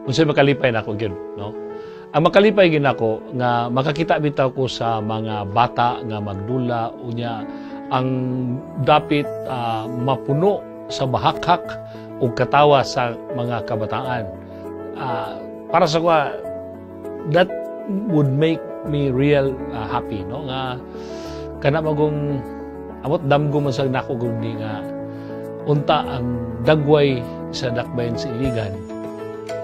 Unsay makalipay nako gyud, no? Ang makalipay gyud nako nga makakita bitaw ko sa mga bata nga magdula unya ang dapit mapuno sa bahakhak ug katawa sa mga kabataan. Para sa ko, that would make me real happy, no? Nga kana magong amot damgo man sa nako gudi nga unta ang dagway sa dakbayan sa iligan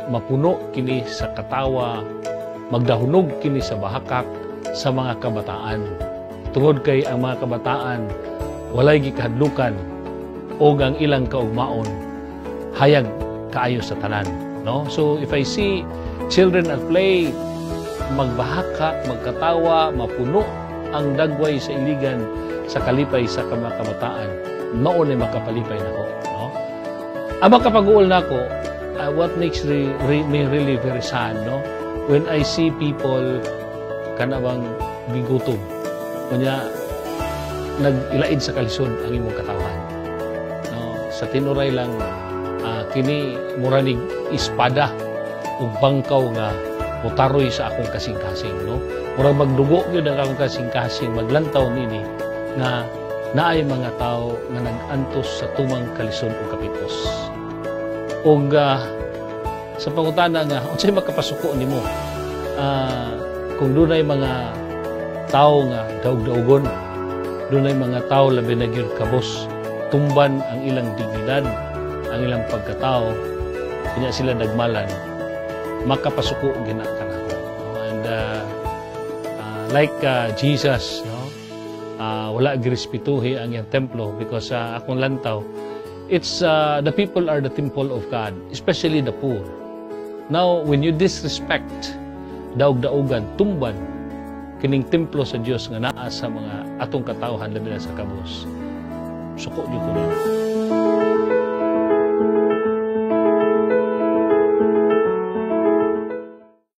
mapuno kini sa katawa, magdahunog kini sa bahakak sa mga kabataan. Tungod kay ang mga kabataan walay gikahadlukan o ang ilang kaugmaon hayag kaayo sa tanan, no? So if I see children at play, magbahakak, magkatawa, mapuno ang dagway sa iligan sa kalipay sa mga kabataan, mao ni makapalipay nako, no? Ang makapaguol nako, what makes me really very sad, no? When I see people kanabang bigutom, kunya nag-ilaid sa kalisod ang imong katawan, no? Sa tinuray lang kini muranig espada ug bangkaw nga mutaroy sa akong kasing-kasing, no? Murag magdugo gyud ang akong kasing-kasing maglantaw nini nga naay mga tao nga nag-antos sa tumang kalisod ug kapitos. Og sa pangutana nga unsay makapasuko nimo kung dunay mga tao nga daog-daogon, dunay mga tao labi na gyud kabos tumban ang ilang dignidad, ang ilang pagkatao, kanya sila nagmalan, makapasuko gina kanako, no? And like Jesus, no? Wala girespetuhi ang iyang templo because akong lantaw, it's the people are the temple of God, especially the poor. Now, when you disrespect daog-daogan, tumban kining templo sa Dios nga naa sa mga atong katawhan labi na sa kabos, suko jud ko.